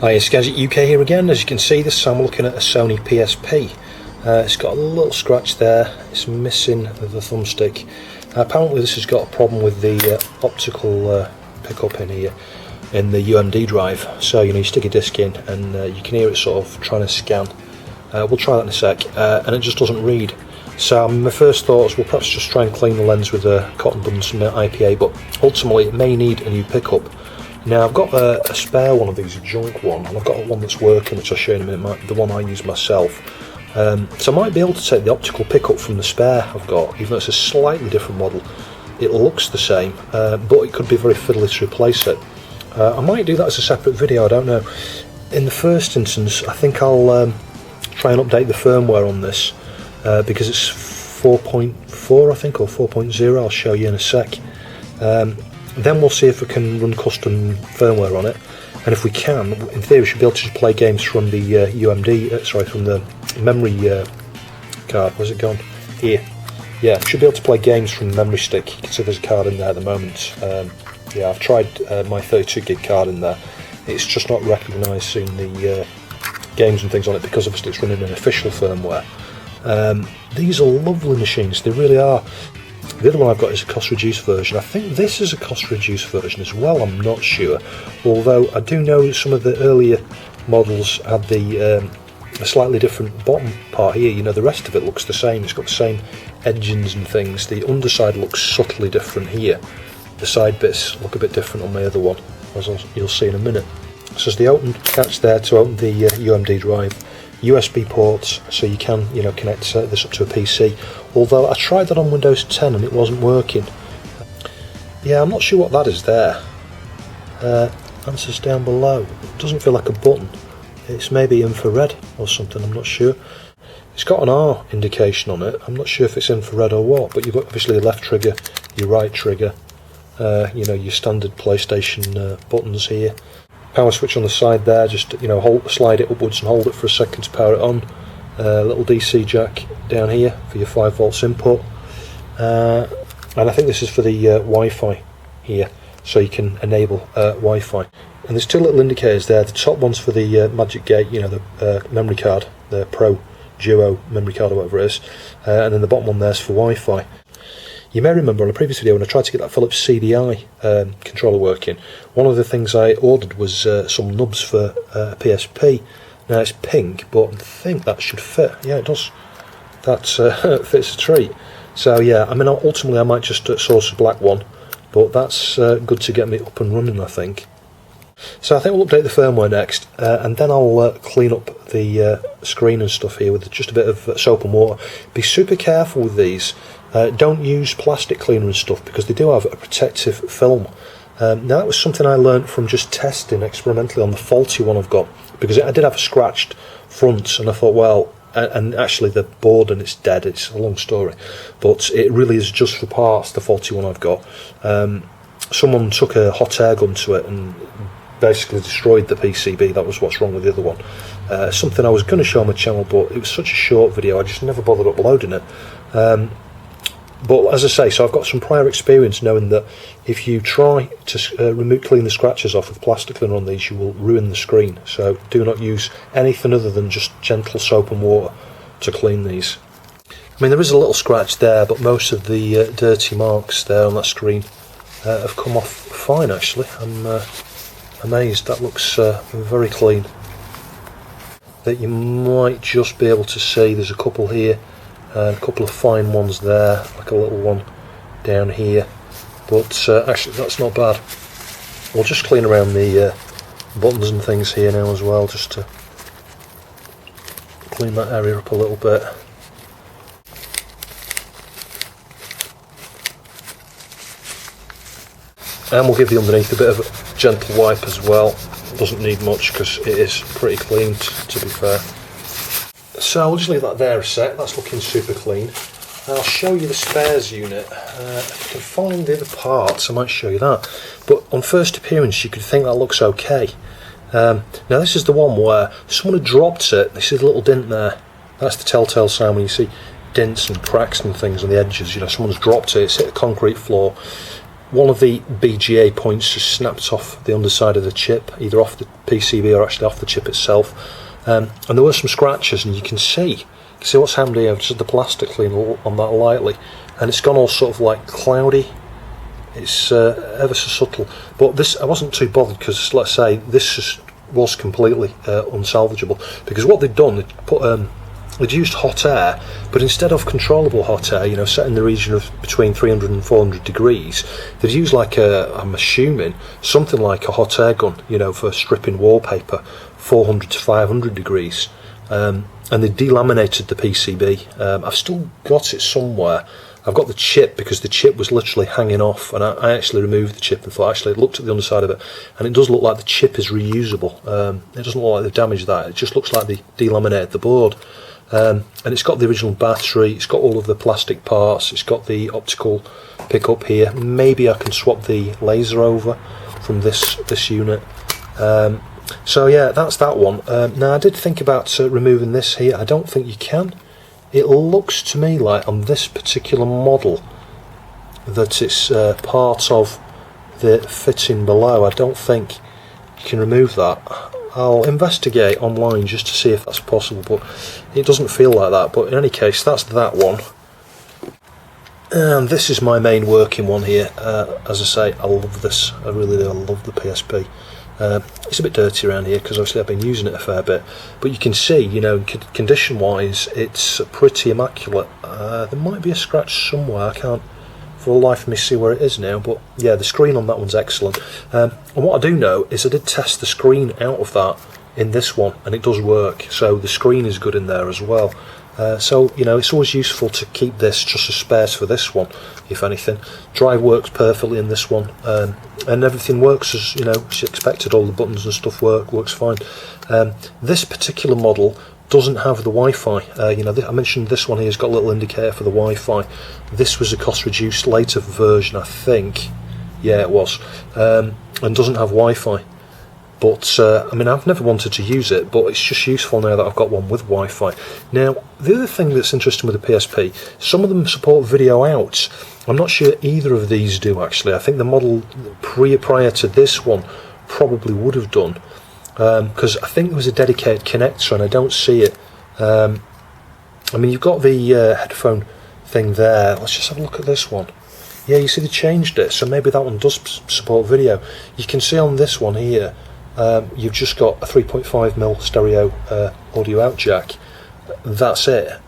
Hi, it's Gadget UK here again. As you can see, this time we're looking at a Sony PSP. It's got a little scratch there, it's missing the thumbstick. Apparently this has got a problem with the optical pickup in here, in the UMD drive. So you stick a disc in and you can hear it sort of trying to scan. We'll try that in a sec, and it just doesn't read. So my first thoughts will perhaps just try and clean the lens with a cotton bud and some IPA, but ultimately it may need a new pickup. Now I've got a spare one of these, a junk one, and I've got one that's working, which I'll show you in a minute, the one I use myself. So I might be able to take the optical pickup from the spare I've got, even though it's a slightly different model. It looks the same, but it could be very fiddly to replace it. I might do that as a separate video, I don't know. In the first instance, I think I'll try and update the firmware on this, because it's 4.4 I think, or 4.0, I'll show you in a sec. Then we'll see if we can run custom firmware on it, and if we can, in theory we should be able to just play games from the from the memory card. Where's it gone? Here. Yeah, should be able to play games from the memory stick. You can see there's a card in there at the moment. Yeah, I've tried my 32 gig card in there. It's just not recognising the games and things on it because obviously it's running an official firmware. These are lovely machines, they really are. The other one I've got is a cost-reduced version. I think this is a cost-reduced version as well, I'm not sure. Although I do know some of the earlier models had the slightly different bottom part here. The rest of it looks the same. It's got the same engines and things. The underside looks subtly different here. The side bits look a bit different on my other one, as you'll see in a minute. So there's the open catch there to open the UMD drive. USB ports, so you can connect this up to a PC, although I tried that on Windows 10 and it wasn't working. Yeah, I'm not sure what that is there. Answers down below. It doesn't feel like a button. It's maybe infrared or something, I'm not sure. It's got an R indication on it. I'm not sure if it's infrared or what, but you've got obviously your left trigger, your right trigger, your standard PlayStation buttons here. Power switch on the side there, just slide it upwards and hold it for a second to power it on. Little DC jack down here for your 5 volts input, and I think this is for the Wi-Fi here, so you can enable Wi-Fi. And there's two little indicators there. The top one's for the Magic Gate, the memory card, the Pro Duo memory card or whatever it is, and then the bottom one there's for Wi-Fi. You may remember on a previous video when I tried to get that Philips CDI controller working, one of the things I ordered was some nubs for PSP. Now it's pink, but I think that should fit. Yeah, it does. That fits a treat. So yeah, I mean ultimately I might just source a black one, but that's good to get me up and running, I think. So I think we'll update the firmware next, and then I'll clean up the screen and stuff here with just a bit of soap and water. Be super careful with these. Don't use plastic cleaner and stuff because they do have a protective film. Now that was something I learnt from just testing experimentally on the faulty one I've got, because I did have a scratched front and I thought, well, and actually the board and it's dead, it's a long story, but it really is just for parts, the faulty one I've got. Someone took a hot air gun to it and basically destroyed the PCB. That was what's wrong with the other one. Something I was going to show on my channel, but it was such a short video I just never bothered uploading it. But as I say, so I've got some prior experience knowing that if you try to clean the scratches off with plastic cleaner on these, you will ruin the screen. So do not use anything other than just gentle soap and water to clean these. I mean, there is a little scratch there, but most of the dirty marks there on that screen have come off fine actually. I'm amazed. That looks very clean. That you might just be able to see, there's a couple here. A couple of fine ones there, like a little one down here, but actually that's not bad. We'll just clean around the buttons and things here now as well, just to clean that area up a little bit. And we'll give the underneath a bit of a gentle wipe as well. Doesn't need much because it is pretty clean, to be fair. So I'll just leave that there a sec, that's looking super clean. I'll show you the spares unit. If I can find the other parts I might show you that, but on first appearance you could think that looks okay. Now this is the one where someone had dropped it. You see the little dent there, that's the telltale sign when you see dents and cracks and things on the edges. Someone's dropped it, it's hit the concrete floor. one of the BGA points just snapped off the underside of the chip, either off the PCB or actually off the chip itself, and there were some scratches, and you can see what's happened here. I've just the plastic clean on that lightly, and it's gone all sort of like cloudy. It's ever so subtle, but this, I wasn't too bothered, because let's say this just was completely unsalvageable, because what they'd done, they'd used hot air, but instead of controllable hot air, you know, set in the region of between 300 and 400 degrees, they've used like I'm assuming, something like a hot air gun, you know, for stripping wallpaper, 400 to 500 degrees, and they delaminated the PCB. I've still got it somewhere. I've got the chip, because the chip was literally hanging off, and I actually removed the chip and thought, actually, I looked at the underside of it, and it does look like the chip is reusable. It doesn't look like they've damaged that, it just looks like they delaminated the board. And it's got the original battery, it's got all of the plastic parts, it's got the optical pickup here. Maybe I can swap the laser over from this unit. So yeah, that's that one. Now I did think about removing this here. I don't think you can. It looks to me like on this particular model that it's part of the fitting below. I don't think you can remove that. I'll investigate online just to see if that's possible, but it doesn't feel like that. But in any case, that's that one. And this is my main working one here. As I say, I love this. I really do. I love the PSP. It's a bit dirty around here because obviously I've been using it a fair bit, but you can see, you know, condition wise it's pretty immaculate. There might be a scratch somewhere, I can't for the life of me see where it is now, but yeah, the screen on that one's excellent. And what I do know is I did test the screen out of that in this one, and it does work, so the screen is good in there as well. So, you know, it's always useful to keep this just as spares for this one, if anything. Drive works perfectly in this one, and everything works as, you know, as expected. All the buttons and stuff works fine. This particular model doesn't have the Wi-Fi. You know, I mentioned this one here has got a little indicator for the Wi-Fi. This was a cost-reduced later version, I think. Yeah, it was, and doesn't have Wi-Fi. But, I mean, I've never wanted to use it, but it's just useful now that I've got one with Wi-Fi. Now, the other thing that's interesting with the PSP, some of them support video out. I'm not sure either of these do, actually. I think the model prior to this one probably would have done, because I think there was a dedicated connector, and I don't see it. I mean, you've got the headphone thing there. Let's just have a look at this one. Yeah, you see they changed it, so maybe that one does support video. You can see on this one here, you've just got a 3.5mm stereo audio out jack. That's it.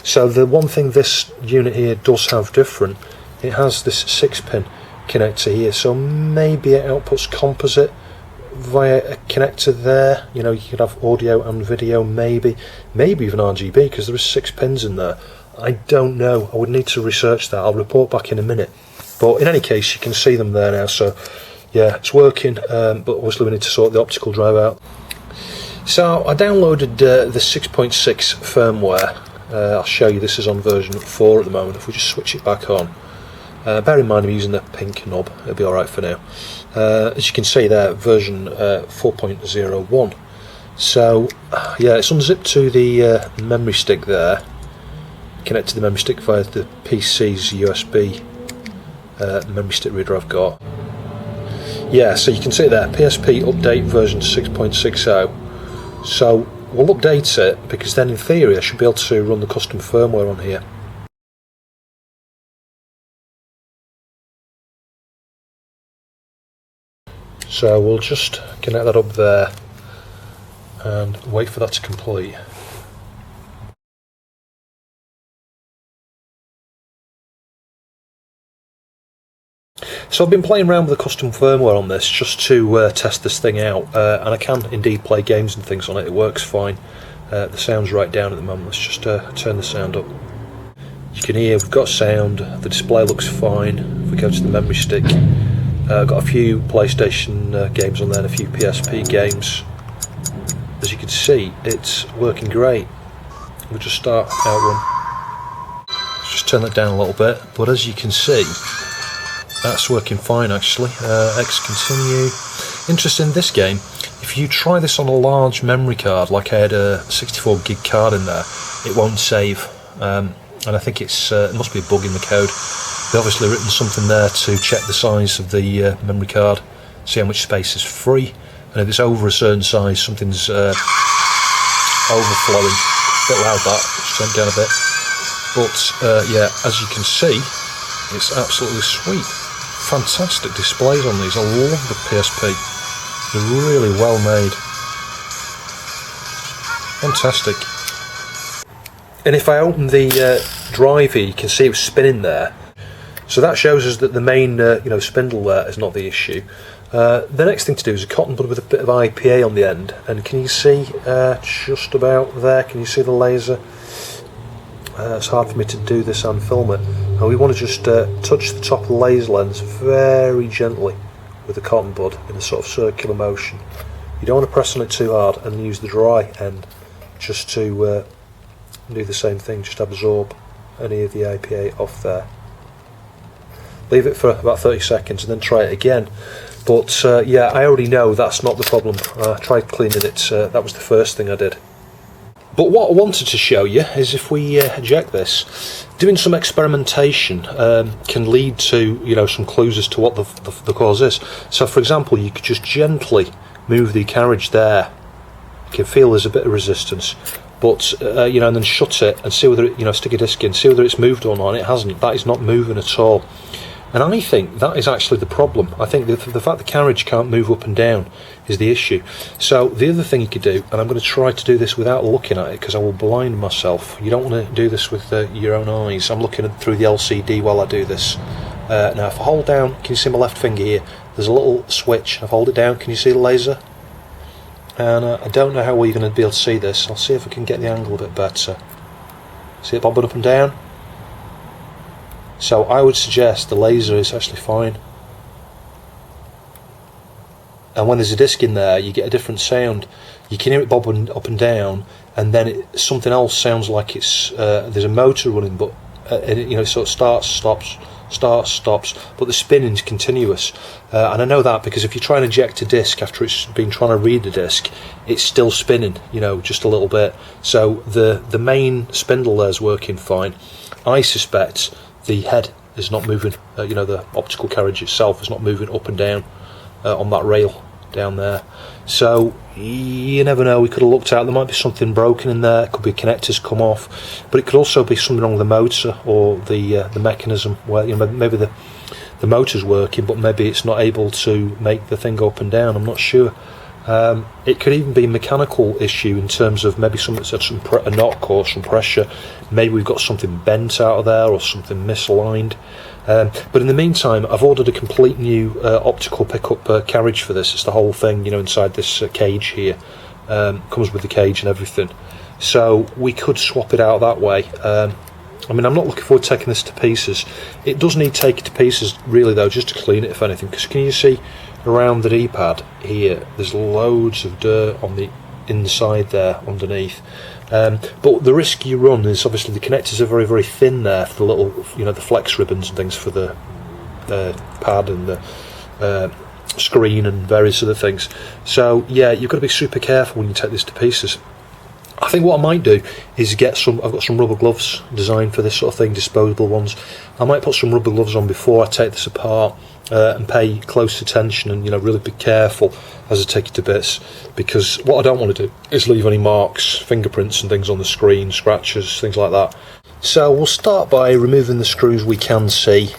So the one thing this unit here does have different, it has this 6-pin connector here, so maybe it outputs composite via a connector there. You know, you could have audio and video, maybe even RGB, because there is 6 pins in there. I don't know, I would need to research that. I'll report back in a minute, but in any case you can see them there now. So yeah, it's working, but obviously we need to sort the optical drive out. So I downloaded the 6.6 firmware. I'll show you, this is on version 4 at the moment. If we just switch it back on, bear in mind I'm using the pink knob, it'll be alright for now. As you can see there, version 4.01. So yeah, it's unzipped to the memory stick there, connect to the memory stick via the PC's USB memory stick reader I've got. Yeah, so you can see there, PSP update version 6.60. So we'll update it, because then in theory I should be able to run the custom firmware on here. So we'll just connect that up there and wait for that to complete. So I've been playing around with the custom firmware on this just to test this thing out, and I can indeed play games and things on it. It works fine. The sound's right down at the moment. Let's just turn the sound up. You can hear we've got sound, the display looks fine. If we go to the memory stick, I've got a few PlayStation games on there and a few PSP games. As you can see, it's working great. We'll just start Outrun. Let's just turn that down a little bit, but as you can see, that's working fine actually. X continue. Interesting in this game, if you try this on a large memory card, like I had a 64 gig card in there, it won't save. And I think it must be a bug in the code. They've obviously written something there to check the size of the memory card, see how much space is free, and if it's over a certain size, something's overflowing. A bit loud that, just turn it down a bit. But yeah, as you can see, it's absolutely sweet. Fantastic displays on these. I love the PSP. They're really well made. Fantastic. And if I open the drive here, you can see it's spinning there. So that shows us that the main spindle there is not the issue. The next thing to do is a cotton bud with a bit of IPA on the end. And can you see just about there? Can you see the laser? It's hard for me to do this and film it. And we want to just touch the top of the laser lens very gently with the cotton bud in a sort of circular motion. You don't want to press on it too hard, and use the dry end just to do the same thing, just absorb any of the IPA off there. Leave it for about 30 seconds and then try it again. But yeah, I already know that's not the problem. I tried cleaning it, that was the first thing I did. But what I wanted to show you is if we eject this, doing some experimentation can lead to some clues as to what the cause is. So for example, you could just gently move the carriage there. You can feel there's a bit of resistance, but and then shut it and see whether it, stick a disc in, see whether it's moved or not. And it hasn't. That is not moving at all. And I think that is actually the problem. I think the fact the carriage can't move up and down is the issue. So the other thing you could do, and I'm going to try to do this without looking at it because I will blind myself. You don't want to do this with your own eyes. I'm looking through the LCD while I do this. Now if I hold down, can you see my left finger here? There's a little switch. If I hold it down, can you see the laser? And I don't know how well you're going to be able to see this. I'll see if I can get the angle a bit better. See it bobbing up and down? So I would suggest the laser is actually fine. And when there's a disc in there, you get a different sound. You can hear it bobbing up and down, and then something else sounds like it's there's a motor running, but it sort of starts, stops, but the spinning's continuous. And I know that because if you try and eject a disc after it's been trying to read the disc, it's still spinning, just a little bit. So the main spindle there's working fine. I suspect the head is not moving, the optical carriage itself is not moving up and down on that rail down there. So you never know, we could have looked out, there might be something broken in there, it could be connectors come off, but it could also be something wrong with the motor or the mechanism where maybe the motor's working but maybe it's not able to make the thing go up and down. I'm not sure. It could even be a mechanical issue in terms of maybe something's had a knock or some pressure. Maybe we've got something bent out of there or something misaligned. But in the meantime, I've ordered a complete new optical pickup carriage for this. It's the whole thing, inside this cage here. Comes with the cage and everything. So we could swap it out that way. I'm not looking forward to taking this to pieces. It does need taking to pieces, really, though, just to clean it, if anything. Because can you see around the D-pad here, there's loads of dirt on the inside there underneath. But the risk you run is obviously the connectors are very, very thin there for the little, the flex ribbons and things for the pad and the screen and various other things. So yeah, you've got to be super careful when you take this to pieces. I think what I might do is I've got some rubber gloves designed for this sort of thing, disposable ones. I might put some rubber gloves on before I take this apart and pay close attention and really be careful as I take it to bits, because what I don't want to do is leave any marks, fingerprints and things on the screen, scratches, things like that. So we'll start by removing the screws we can see,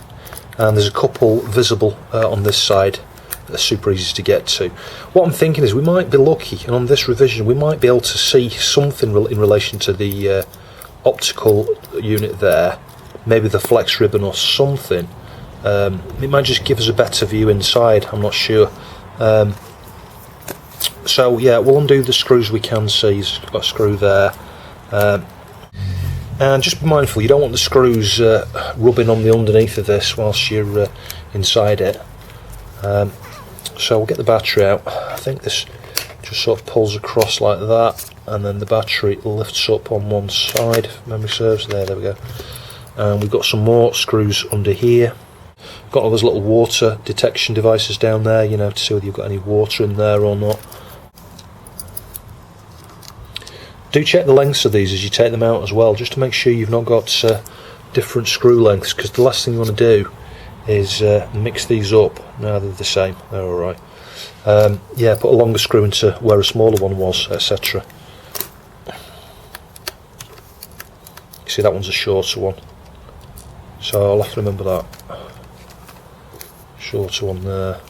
and there's a couple visible on this side. They're super easy to get to. What I'm thinking is we might be lucky, and on this revision we might be able to see something in relation to the optical unit there, maybe the flex ribbon or something. It might just give us a better view inside, I'm not sure. So yeah, we'll undo the screws we can see. There's got a screw there. And just be mindful, you don't want the screws rubbing on the underneath of this whilst you're inside it. So we'll get the battery out. I think this just sort of pulls across like that, and then the battery lifts up on one side, if memory serves. There we go. And we've got some more screws under here. Got all those little water detection devices down there, to see whether you've got any water in there or not. Do check the lengths of these as you take them out as well, just to make sure you've not got different screw lengths, because the last thing you want to do is mix these up. No, they're the same, they're alright. Yeah, put a longer screw into where a smaller one was, etc. You see, that one's a shorter one, so I'll have to remember that. Shorter one there.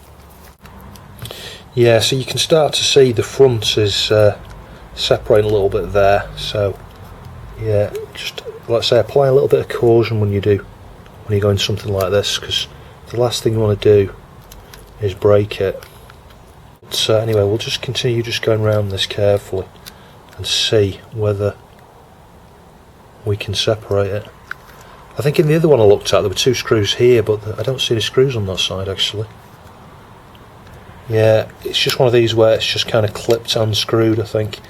Yeah, so you can start to see the front is separating a little bit there, so yeah, just like I say, apply a little bit of caution when you're going something like this, because the last thing you want to do is break it. So anyway, we'll just continue just going around this carefully and see whether we can separate it. I think in the other one I looked at there were 2 screws here, but I don't see any screws on that side actually. Yeah, it's just one of these where it's just kind of clipped and screwed, I think,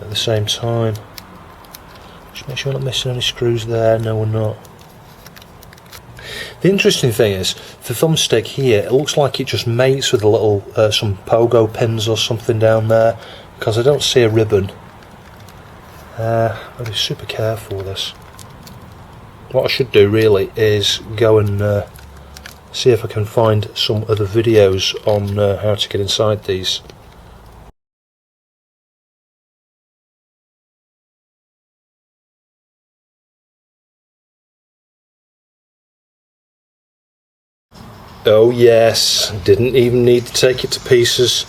at the same time. Just make sure we're not missing any screws there. No, we're not. The interesting thing is, the thumbstick here, it looks like it just mates with a little, some pogo pins or something down there, because I don't see a ribbon. I'll be super careful with this. What I should do really is go and see if I can find some other videos on how to get inside these. Oh yes, didn't even need to take it to pieces.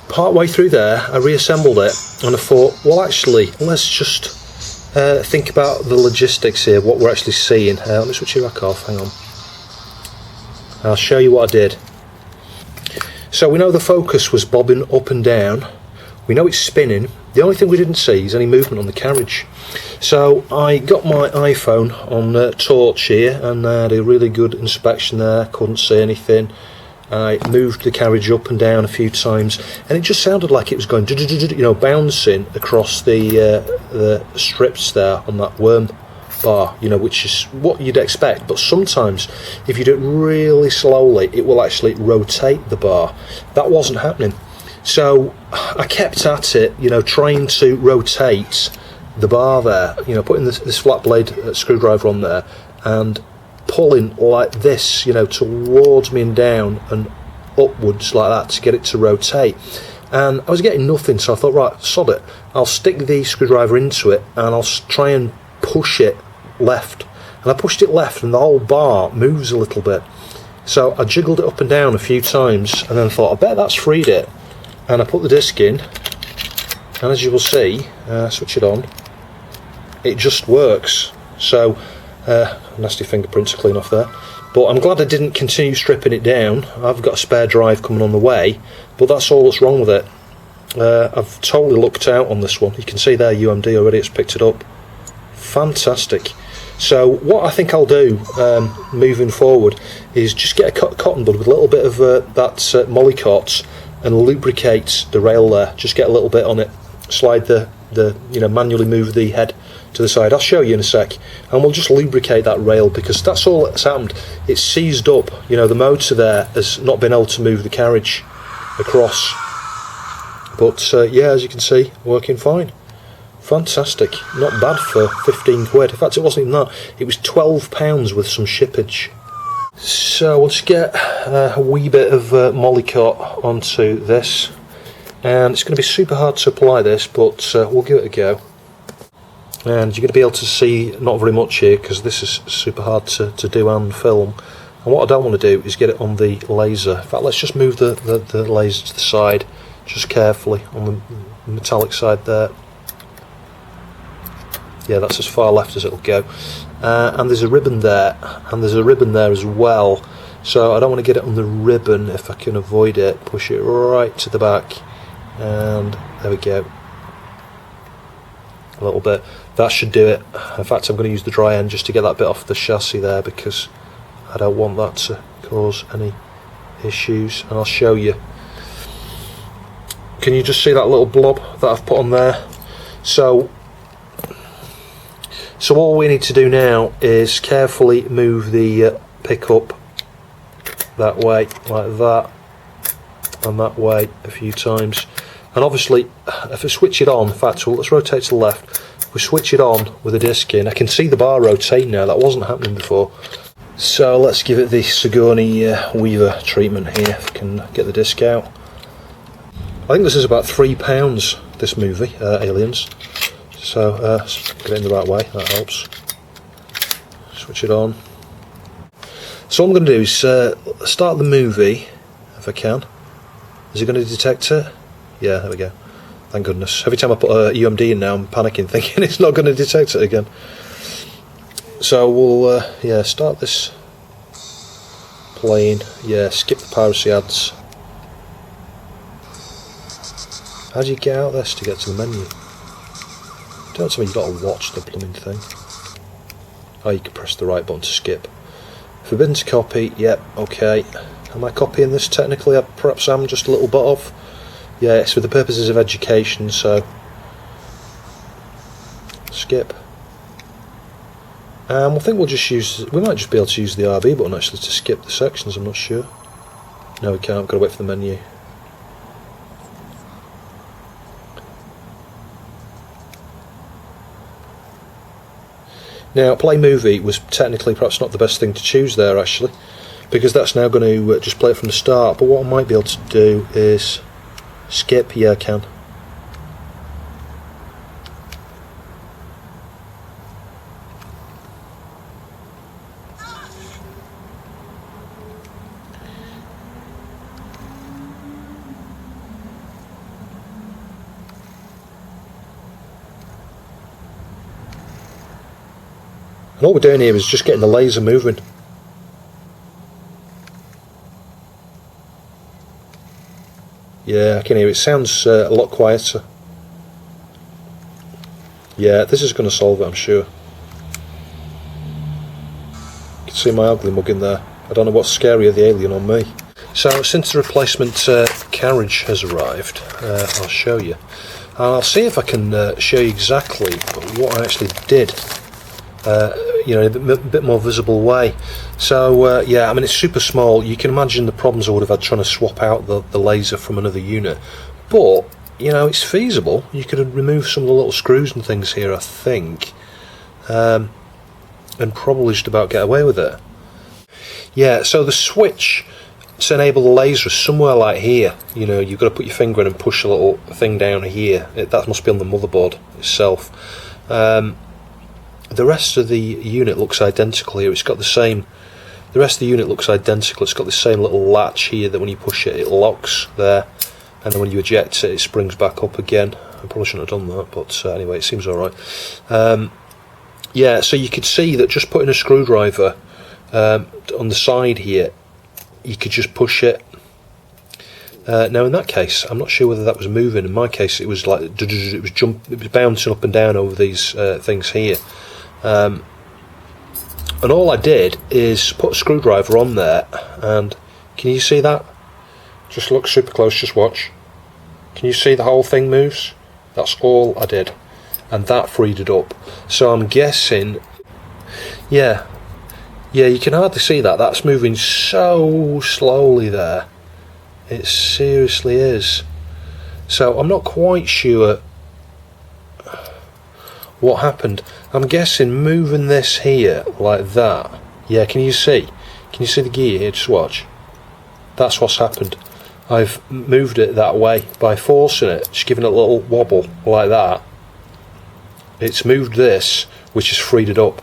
Part way through there I reassembled it and I thought, well actually, let's just think about the logistics here, what we're actually seeing. Let me switch it back off, hang on. I'll show you what I did. So we know the focus was bobbing up and down, we know it's spinning. The only thing we didn't see is any movement on the carriage. So I got my iPhone on torch here and I had a really good inspection there, couldn't see anything. I moved the carriage up and down a few times and it just sounded like it was going, you know, bouncing across the strips there on that worm bar, you know, which is what you'd expect. But sometimes if you do it really slowly it will actually rotate the bar. That wasn't happening. So I kept at it, you know, trying to rotate the bar there, you know, putting this flat blade screwdriver on there and pulling like this, you know, towards me and down and upwards like that to get it to rotate. And I was getting nothing, so I thought, right, sod it, I'll stick the screwdriver into it and I'll try and push it left. And I pushed it left and the whole bar moves a little bit. So I jiggled it up and down a few times and then thought, I bet that's freed it. And I put the disc in, and as you will see, switch it on, it just works. So nasty fingerprints to clean off there, but I'm glad I didn't continue stripping it down. I've got a spare drive coming on the way, but that's all that's wrong with it. I've totally lucked out on this one. You can see there UMD already, it's picked it up. Fantastic. So what I think I'll do moving forward is just get a cotton bud with a little bit of that Mollycott and lubricate the rail there. Just get a little bit on it, slide the you know, manually move the head to the side. I'll show you in a sec, and we'll just lubricate that rail, because that's all that's happened. It's seized up, you know, the motor there has not been able to move the carriage across. But yeah, as you can see, working fine. Fantastic, not bad for 15 quid. In fact, it wasn't even that, it was £12 with some shippage. So we'll just get a wee bit of Mollycott onto this, and it's going to be super hard to apply this, but we'll give it a go. And you're going to be able to see not very much here because this is super hard to do and film. And what I don't want to do is get it on the laser. In fact, let's just move the laser to the side, just carefully on the metallic side there. Yeah, that's as far left as it'll go. And there's a ribbon there, and there's a ribbon there as well. So I don't want to get it on the ribbon if I can avoid it. Push it right to the back, and there we go. A little bit. That should do it. In fact, I'm going to use the dry end just to get that bit off the chassis there, because I don't want that to cause any issues. And I'll show you. Can you just see that little blob that I've put on there? So all we need to do now is carefully move the pickup that way, like that, and that way a few times. And obviously, if I switch it on, in fact, let's rotate to the left. we switch it on with the disc in. I can see the bar rotate now, that wasn't happening before. So let's give it the Sigourney Weaver treatment here, if we can get the disc out. I think this is about £3, this movie, Aliens. So get it in the right way, that helps. Switch it on. So what I'm going to do is start the movie, if I can. Is it going to detect it? Yeah, there we go. Thank goodness. Every time I put a UMD in now, I'm panicking, thinking it's not going to detect it again. So we'll, yeah, start this playing. Yeah, skip the piracy ads. How do you get out of this to get to the menu? Don't tell me you've got to watch the blooming thing. Oh, you can press the right button to skip. Forbidden to copy, yep, okay. Am I copying this technically? Perhaps I'm just a little bit off. Yeah, it's for the purposes of education, so skip. I think we'll just use, we might just be able to use the RB button actually to skip the sections, I'm not sure. No, we can't, we've got to wait for the menu. Now, play movie was technically perhaps not the best thing to choose there actually, because that's now going to just play it from the start, but what I might be able to do is skip. Yeah, I can. And all we're doing here is just getting the laser moving. Yeah, I can hear it. It sounds a lot quieter. Yeah, this is going to solve it, I'm sure. You can see my ugly mug in there. I don't know what's scarier, the alien or me. So, since the replacement carriage has arrived, I'll show you. And I'll see if I can show you exactly what I actually did. You know, in a bit more visible way. So yeah, I mean, it's super small. You can imagine the problems I would have had trying to swap out the laser from another unit, but you know, it's feasible. You could remove some of the little screws and things here, I think, and probably just about get away with it. Yeah, so the switch to enable the laser is somewhere like here. You know, you've got to put your finger in and push a little thing down here. That must be on the motherboard itself. The rest of the unit looks identical here. It's got the same. The rest of the unit looks identical. It's got the same little latch here that when you push it, it locks there, and then when you eject it, it springs back up again. I probably shouldn't have done that, but anyway, it seems all right. Yeah, so you could see that just putting a screwdriver on the side here, you could just push it. Now in that case, I'm not sure whether that was moving. In my case, it was like it was bouncing up and down over these things here. And all I did is put a screwdriver on there, and can you see that? Just look super close, just watch. Can you see the whole thing moves? That's all I did, and that freed it up. So I'm guessing, yeah, you can hardly see that. That's moving so slowly there. It seriously is. So I'm not quite sure what happened. I'm guessing moving this here like that. Yeah, can you see? Can you see the gear here? Just watch. That's what's happened. I've moved it that way by forcing it, just giving it a little wobble like that. It's moved this, which has freed it up.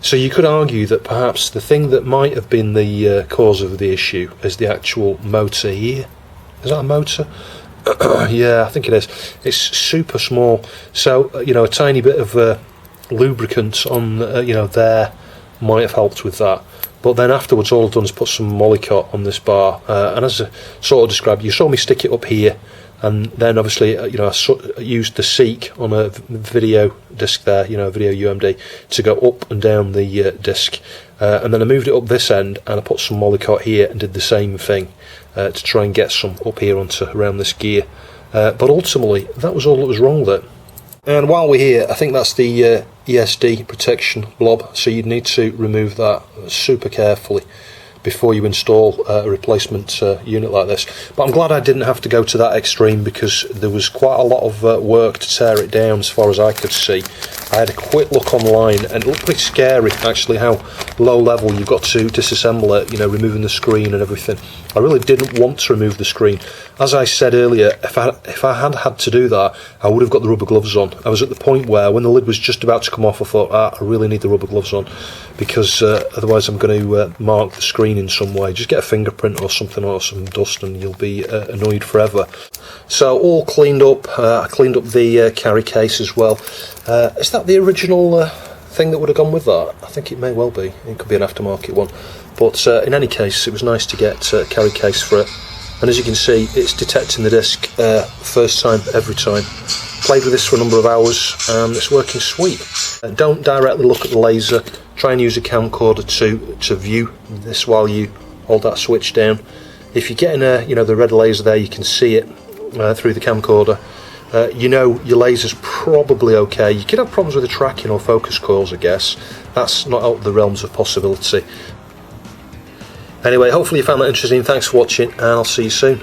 So you could argue that perhaps the thing that might have been the cause of the issue is the actual motor here. Is that a motor? Yeah, I think it is. It's super small, so you know, a tiny bit of lubricant on you know, there might have helped with that. But then afterwards, all I've done is put some Molycot on this bar, and as I sort of described, you saw me stick it up here, and then obviously you know, I used the seek on a video disc there, you know, video UMD, to go up and down the disc, and then I moved it up this end, and I put some Molycot here and did the same thing to try and get some up here onto around this gear. But ultimately, that was all that was wrong with it. And while we're here, I think that's the ESD protection blob, so you'd need to remove that super carefully, before you install a replacement unit like this. But I'm glad I didn't have to go to that extreme, because there was quite a lot of work to tear it down as far as I could see. I had a quick look online and it looked pretty scary actually, how low level you've got to disassemble it, you know, removing the screen and everything. I really didn't want to remove the screen. As I said earlier, if I had to do that, I would have got the rubber gloves on. I was at the point where when the lid was just about to come off, I thought, I really need the rubber gloves on, because otherwise I'm going to mark the screen in some way. Just get a fingerprint or something, or some dust, and you'll be annoyed forever. So all cleaned up. I cleaned up the carry case as well. Is that the original thing that would have gone with that? I think it may well be. It could be an aftermarket one. But in any case, it was nice to get a carry case for it. And as you can see, it's detecting the disc first time, every time. Played with this for a number of hours and it's working sweet. Don't directly look at the laser. Try and use a camcorder to view this while you hold that switch down. If you're getting the red laser there, you can see it through the camcorder. You know your laser's probably okay. You could have problems with the tracking or focus coils, I guess. That's not out of the realms of possibility. Anyway, hopefully you found that interesting. Thanks for watching, and I'll see you soon.